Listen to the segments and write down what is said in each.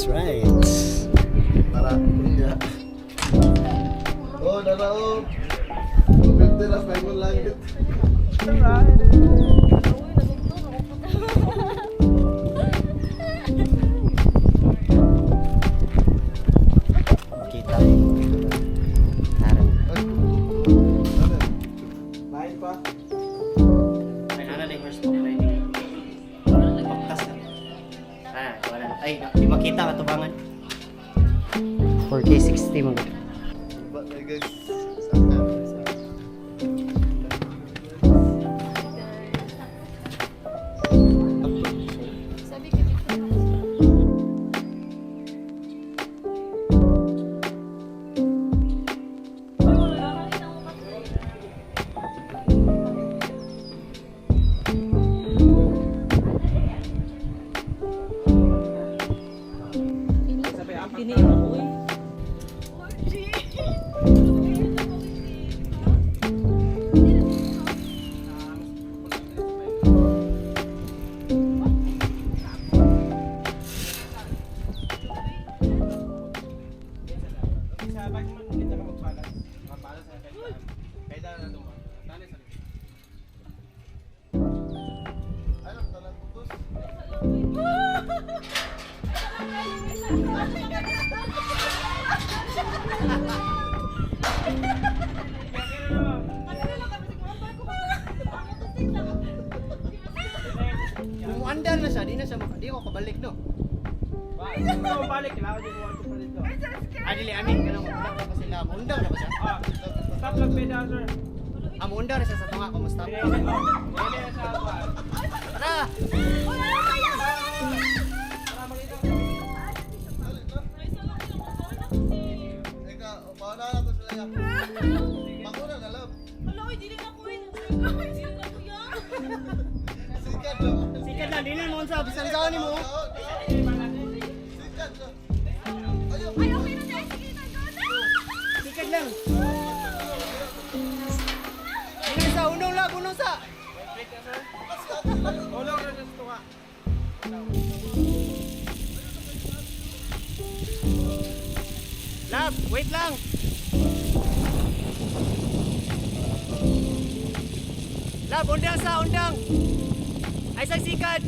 Rides. Para, iya. Oh, Davao. Pinteras na yung langit. Kita. Harap. Nain pa. May nana na yung horseback riding. Pagkas na. Wala. Ay, di makita ka tubangan. 4K 60 mo. Ba, guys. Saka. Umuandar na siya, di ako kabalik no. Hindi ko balik, kailangan nyo kuha ito pa dito. Dili, amin, kanang magulak na pa sila. Muundar na ba siya? Stop lang pwede sir. Muundar na siya sa tunga, kumusta? Pwede sa ako. Tara! Eka, pauna na to sila yan. Makuna na lang. Sikat lang. Sikat lang, dili mo unsa, bisan sa ni mo. Sikat lang. Sikat lang. Unong sa, unong sa. Ulong na sa tunga. Lab, wait lang. Lab, undang. Ay, sagsikat.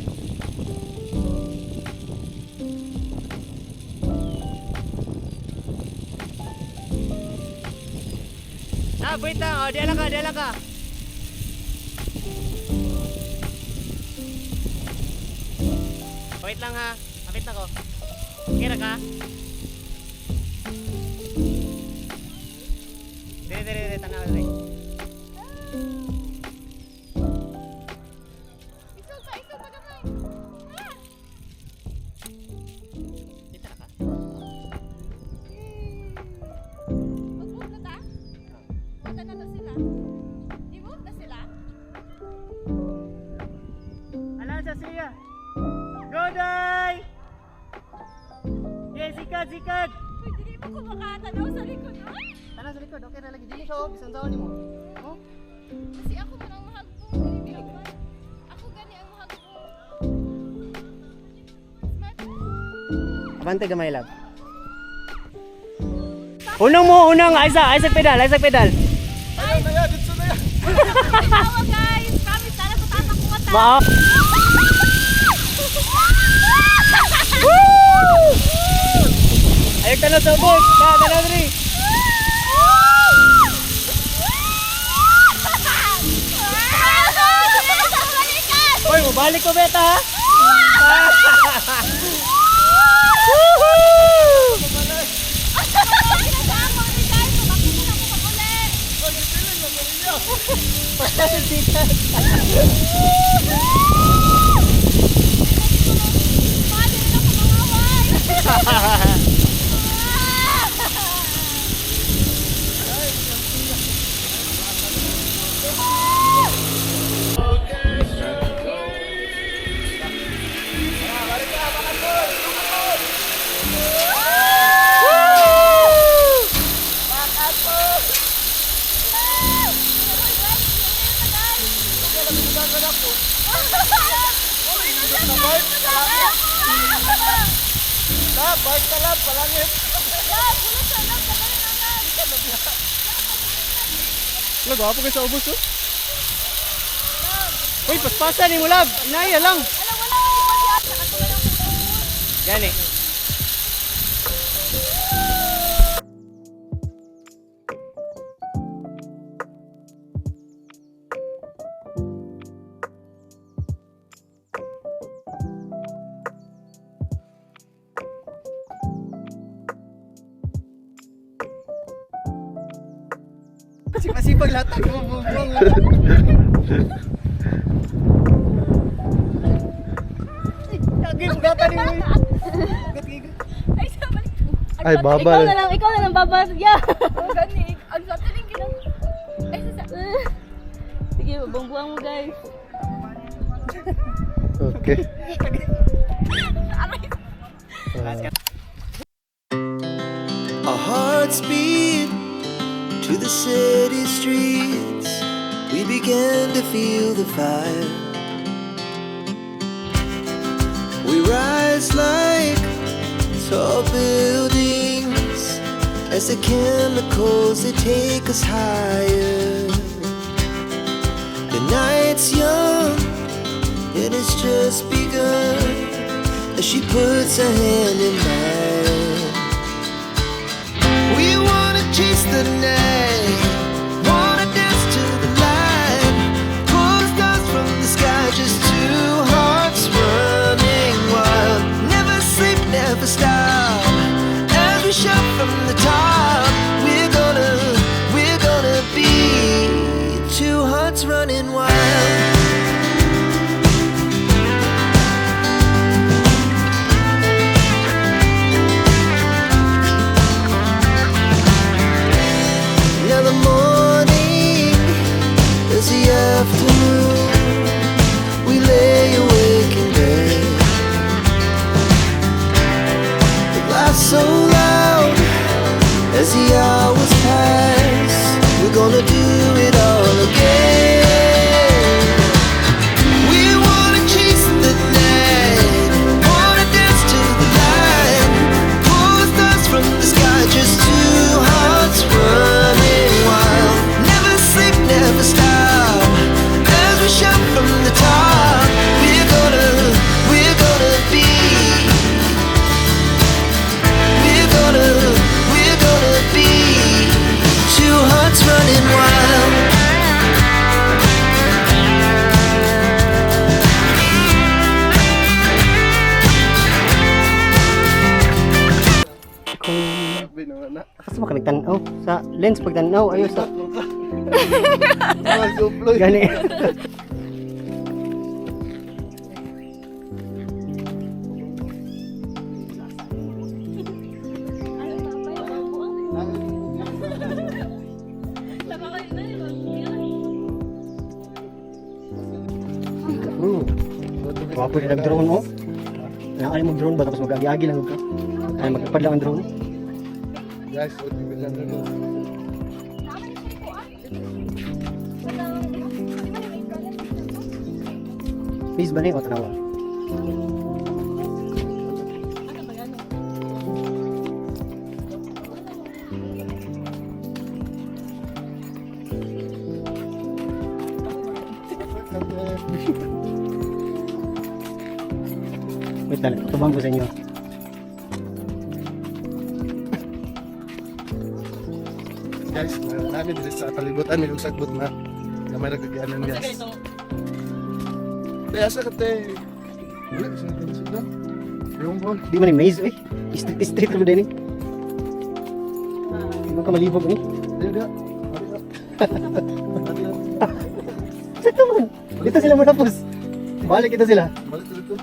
Lab, wait lang. O, diala ka. Wait lang ha. Kapit ako. Kira ka? Dire, tanaw dire. Kita ka? Ala sa siya. Goday! Yes, sikat! Hindi mo ko makatanaw sa likod. Tanaw sa likod, okay na lagi. Dili ka, bisan sa ni mo. Oh? Kasi ako man ang mahagpo. Ako gani ang mahagpo. Abante gamay lab. Unang Isaac pedal. Ayun na yan, dito na yan. Tawa guys, promise sana sa tatak ko mata. Mao. Ayo tanong sa bus. Tanong diri. Oy, mabalik ko beta ha. Bart, palangit. Lab, Bart ka lab, palangit. Nagawa po kayo sa ubos, oh. Uy, paspasan ni mo lab. Inaya lang. Gani. Masipag latag mo bubuang. Lagi mo gata ni mo. Ay, sabay. Ay, babal. Ikaw na lang babasya. Oh, gani. Ang satiling ginang. Ay, sige, bubuang mo guys. Okay. Our hearts beat to the city streets. We began to feel the fire. We rise like tall buildings as the chemicals they take us higher. The night's young and it's just begun as she puts her hand in mine. We wanna chase the night, wanna dance to the light, pull the stars from the sky, just two hearts running wild. Never sleep, never stop, as we shout from the top. We're gonna be two hearts running wild. Now the morning is the afternoon. We lay awake in bed. The laughs so loud as the hours pass. We're gonna do it all again. We wanna chase the night, wanna dance to the light, pull the stars from the sky, just two hearts running wild. Never sleep, never stop, as we shout from the top. We're gonna be, we're gonna be two hearts running wild. Sabi naman na. Asa ba ka nagtanaw? Sa lens pagtanaw ayo sa Mag-upload. gani. Wapo din nag-drone mo. Ay mag-drone ba tapos mag-agi-agi lang ka. Ay magpad lang ang drone. Guys, what you will learn to Please balik o tanawa. Wait lang, tubang ko sa inyo. Guys, namin dito sa palibutan may sagbot na gamay nagagaanan guys. Kaya sa kate. Wala sa kate. Yung ball. Di man yung maze eh. Street mo din eh. Di mo ka malibog eh. Dia. Sito man. Dito sila matapos. Balik kita sila. Balik dito.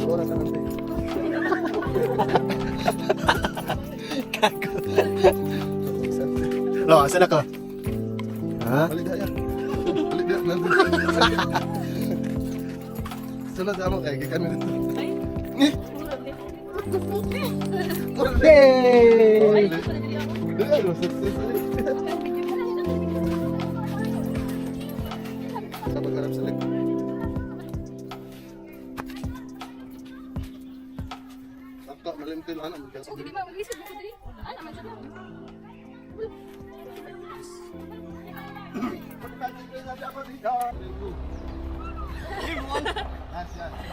Ora ka nante. Lo, asan ako? Ha? Balik daya. Balik daya nante. Sunod amo kay kami dito. Hey! Daya, success. Sa pagkara Sarap sila. Sakto, malimtil ano, magkasa Sige ba, mag-isip mo ko dali. Ano man siya lang.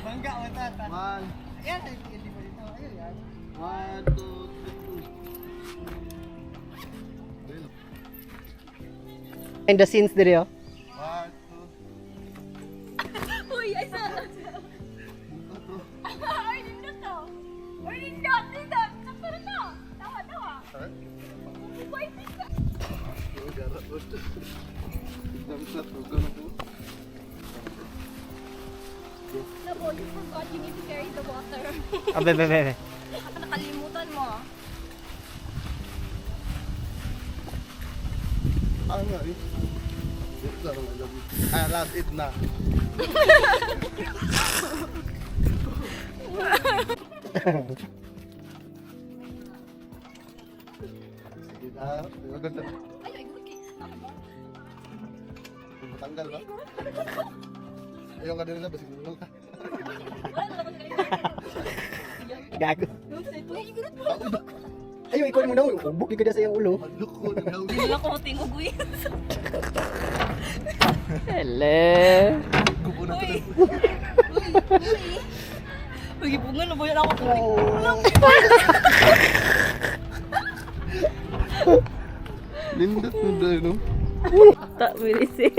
Bangga mo tata. One, Yan, hindi mo dito. Ayun yan. 1, 2, 3, And the scenes diri oh. 1, 2. Uy, ay sa. Ay, nindot to. Uy, nindot, nindot. Sakto na to. Tawa, tawa. Uy, nindot. Labo, you forgot you need to carry the water. Abe, be, be, be. Nakalimutan mo. Ano nga eh? Ah, last it na. Sige na. Agad na. Ay, ay, good cake. Matanggal ba? Ayaw ka din na ba? Siguro ka. Wala na naman kayo. Gago. Uy, good. Ayo, ikaw mo na. Ubok ka sa iyong ulo. Maluk ko. Nagaw. Hindi lang ko tinugoy. Hele. Kubo na Uy. ito. Uy, bungan na ba yan ako? Lindot mo dahil, no? Tak berisik.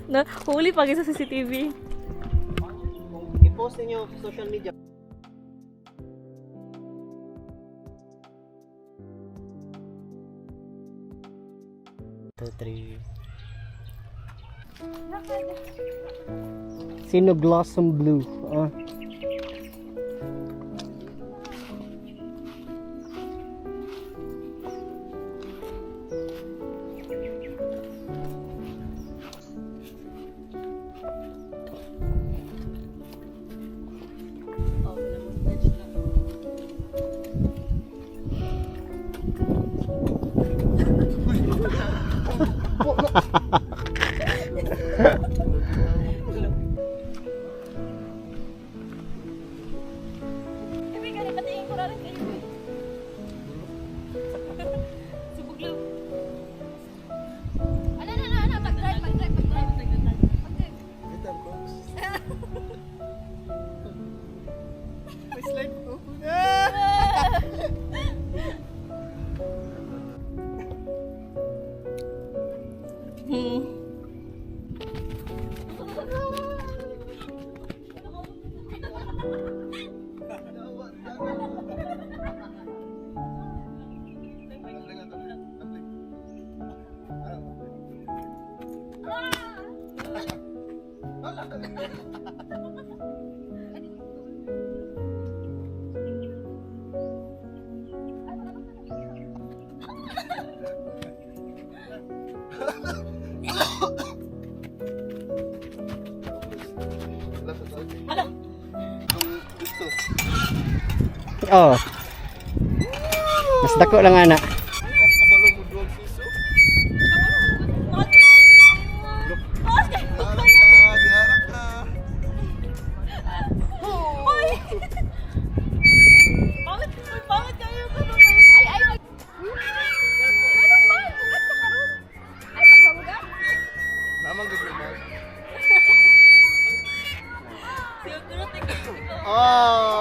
Na, huli pagi sa CCTV. I-post ninyo sa social media. Two, three. Sino Blossom Blue? Ah. Sabi ka, patingin ko na rin kayo. Subog lang. Ano, mag-drive. May slide ko. Oh. Mas dako lang ana. Kabalo mo doon, siso. Diharap ka. Pangit kayo ka ba? Ay. Ano ba? Bukas sa karon. Ay, pagbabuga? Namang gabi mo. Siguro tingin ko. Oh.